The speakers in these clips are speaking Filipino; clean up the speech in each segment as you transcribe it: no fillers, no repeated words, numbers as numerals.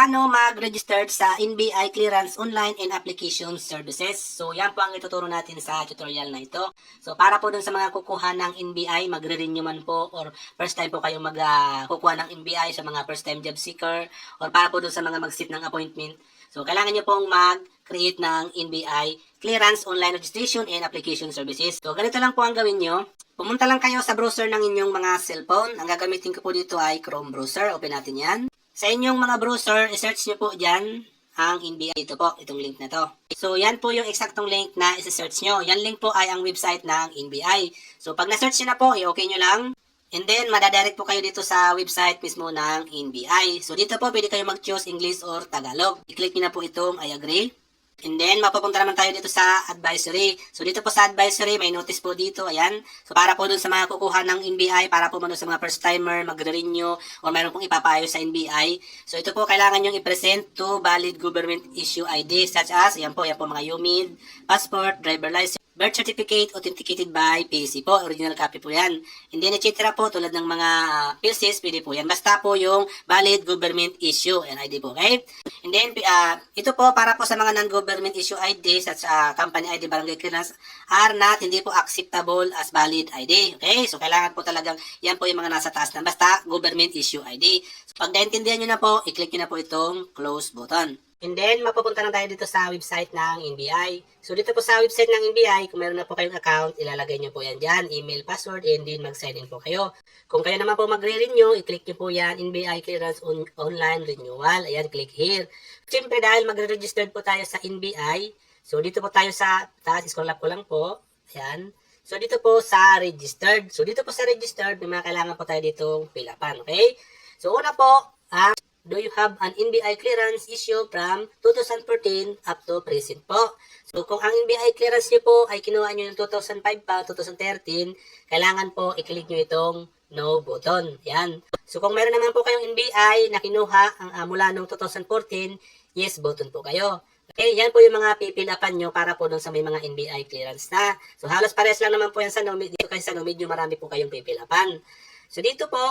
paano mag-register sa NBI Clearance Online and Application Services. So, yan po ang ituturo natin sa tutorial na ito. So, para po dun sa mga kukuha ng NBI, magre-renew man po, or first time po kayo kukuha ng NBI sa mga first time job seeker, or para po dun sa mga mag-sit ng appointment. So, kailangan nyo pong mag-create ng NBI Clearance Online Registration and Application Services. So, ganito lang po ang gawin nyo. Pumunta lang kayo sa browser ng inyong mga cellphone. Ang gagamitin ko po dito ay Chrome browser. Open natin yan. Sa inyong mga browser, i-search nyo po dyan ang NBI. Ito po, itong link na to. So, yan po yung eksaktong link na i-search nyo. Yan link po ay ang website ng NBI. So, pag na-search nyo na po, i-okay nyo lang. And then, madadirect po kayo dito sa website mismo ng NBI. So, dito po, pwede kayo mag-choose English or Tagalog. I-click nyo na po itong I agree. And then, mapupunta naman tayo dito sa advisory. So, dito po sa advisory, may notice po dito. Ayan. So, para po dun sa mga kukuha ng NBI, para po sa mga first-timer, magre-renew, o mayroon pong ipapayo sa NBI. So, ito po, kailangan nyo i-present to valid government issue ID, such as, yan po mga UMID, passport, driver license, birth certificate authenticated by PSC po. Original copy po yan. And then, etc. po, tulad ng mga PLCs, pwede po yan. Basta po yung valid government issue and ID po, okay? And then, ito po, para po sa mga non-government issue ID, such as company ID, barangay clearance, are not, hindi po acceptable as valid ID. Okay? So, kailangan po talagang, yan po yung mga nasa taas na, basta government issue ID. So, pag naintindihan nyo na po, i-click nyo na po itong close button. And then, mapupunta na tayo dito sa website ng NBI. So, dito po sa website ng NBI, kung meron na po kayong account, ilalagay nyo po yan dyan, email, password, and then mag-sign in po kayo. Kung kayo naman po magre-renew, i-click nyo po yan, NBI Clearance Online Renewal. Ayan, click here. Siyempre, dahil magre-register po tayo sa NBI, so dito po tayo sa taas, scroll up ko lang po. Ayan. So, dito po sa registered. So, dito po sa registered, may mga kailangan po tayo ditong fill upan. Okay? So, una po, do you have an NBI clearance issue from 2014 up to present po? So, kung ang NBI clearance nyo po ay kinuha nyo yung 2005 pa, 2013, kailangan po i-click nyo itong no button. Yan. So, kung meron naman po kayong NBI na kinuha mula noong 2014, yes button po kayo. Okay, yan po yung mga pipilapan nyo para po dun sa may mga NBI clearance na. So, halos pares lang naman po yan sa NOMID. Dito kasi sa NOMID, marami po kayong pipilapan. So, dito po,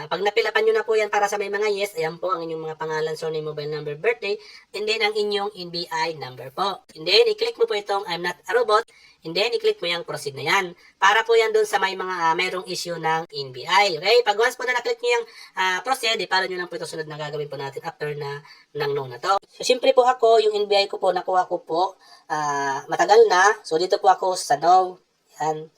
pag napilapan nyo na po yan para sa may mga yes, ayan po ang inyong mga pangalan, surname, mobile number, birthday, and then ang inyong NBI number po. And then, i-click mo po itong I'm not a robot, and then, i-click mo yung proceed na yan. Para po yan dun sa may mga mayroong issue ng NBI. Okay? Pag once po na na-click nyo yung proceed, para nyo lang po ito sunod na gagawin po natin after ng no na to. So, siyempre po ako, yung NBI ko po, nakuha ko po, matagal na. So, dito po ako sa no. Yan.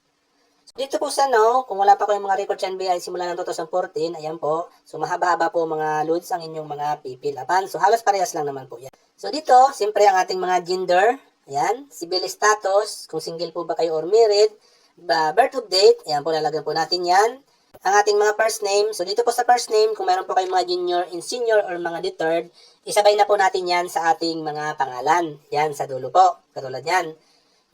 Dito po sa kung wala pa kayong mga record sa NBI simula ng 2014, ayan po. So, mahaba-haba po mga loads ang inyong mga pipilapan. So, halos parehas lang naman po yan. So, dito, siyempre ang ating mga gender, ayan, civil status, kung single po ba kayo or married, birth of date, ayan po, lalagyan po natin yan. Ang ating mga first name, so dito po sa first name, kung meron po kayong mga junior and senior or mga deterred, isabay na po natin yan sa ating mga pangalan. Yan, sa dulo po, katulad yan.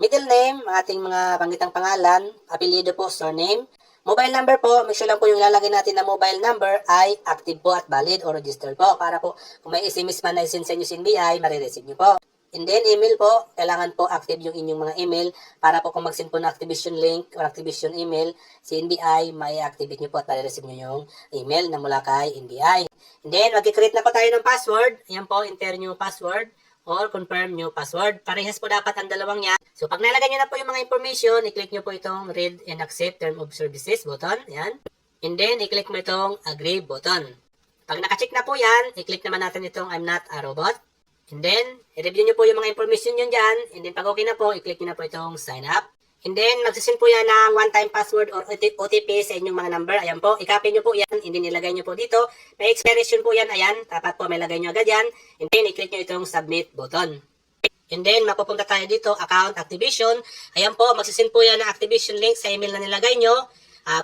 Middle name, ating mga panggitang pangalan, apelyido po, surname. Mobile number po, make sure lang po yung ilalagay natin na mobile number ay active po at valid o registered po. Para po, kung may SMS man na isend sa inyo sa NBI, marireceive nyo po. And then, email po, kailangan po active yung inyong mga email para po kung mag-send po ng activation link or activation email, si NBI, may activate nyo po at marireceive nyo yung email na mula kay NBI. And then, mag-create na po tayo ng password. Ayan po, enter nyo password or confirm new password. Parehas po dapat ang dalawang yan. So, pag nalagay nyo na po yung mga information, i-click nyo po itong read and accept term of services button. Yan. And then, i-click mo itong agree button. Pag nakacheck na po yan, i-click naman natin itong I'm not a robot. And then, i-review nyo po yung mga information nyo dyan. And then, pag okay na po, i-click nyo na po itong sign up. And then, magsisend po yan ng one-time password or OTP sa inyong mga number. Ayan po, i-copy nyo po yan. And then, ilagay nyo po dito. May expiration po yan. Ayan, dapat po may lagay nyo agad yan. And then, i-click nyo itong submit button. And then, mapupunta tayo dito, account activation. Ayan po, magsisend po yan ng activation link sa email na nilagay nyo.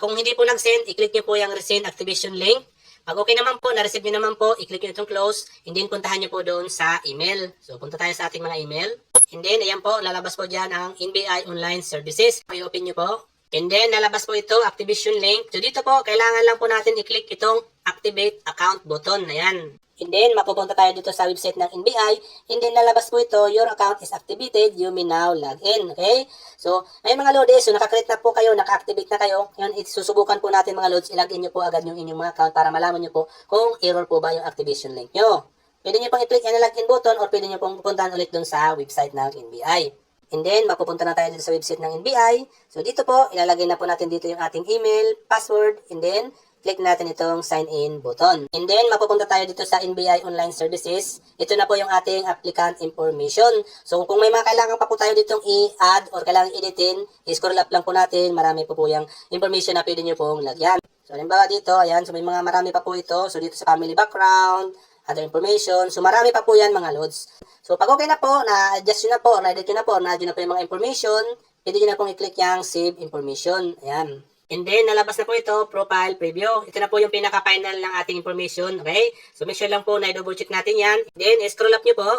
Kung hindi po nag-send, i-click nyo po yung resend activation link. Pag okay naman po, na-receive nyo naman po, i-click nyo itong close, and then puntahan nyo po doon sa email. So, punta tayo sa ating mga email. And then, ayan po, lalabas po dyan ang NBI Online Services. I-open nyo po. And then, lalabas po ito, activation link. So, dito po, kailangan lang po natin i-click itong activate account button. Ayan. And then, mapupunta tayo dito sa website ng NBI. And then, lalabas po ito, your account is activated. You may now log in. Okay? So, ayun mga loads. So, nakakreate na po kayo, naka-activate na kayo. Yan, susubukan po natin mga loads. I-log in nyo po agad yung inyong mga account para malaman nyo po kung error po ba yung activation link nyo. pwede nyo pong i-click yan na login button or pwede nyo pong pupuntahan ulit dun sa website ng NBI. And then, mapupunta na tayo dito sa website ng NBI. So, dito po, ilalagay na po natin dito yung ating email, password, and then, click natin itong sign in button. And then, mapupunta tayo dito sa NBI Online Services. Ito na po yung ating applicant information. So, kung may mga kailangan pa po tayo ditong i-add or kailangan editin, i-scroll up lang po natin. Marami po yung information na pwede nyo pong lagyan. So, halimbawa dito, ayan, so may mga marami pa po ito. So, dito sa family background, other information. So, marami pa po yan mga loads. So, pag okay na po, na-adjust nyo na po, na-edit nyo na po, na-add nyo na po yung mga information, pwede nyo na pong i-click yung save information. Ayan. And then, nalabas na po ito, profile preview. Ito na po yung pinaka-final ng ating information. Okay? So, make sure lang po na i-double check natin yan. Then, scroll up nyo po.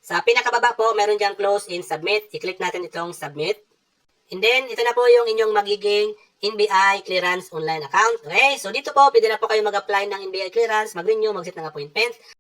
Sa pinakababa po, meron dyan close and submit. I-click natin itong submit. And then, ito na po yung inyong magiging NBI Clearance Online account. Okay? So, dito po, pwede na po kayo mag-apply ng NBI Clearance, mag-renew, mag-set ng appointment.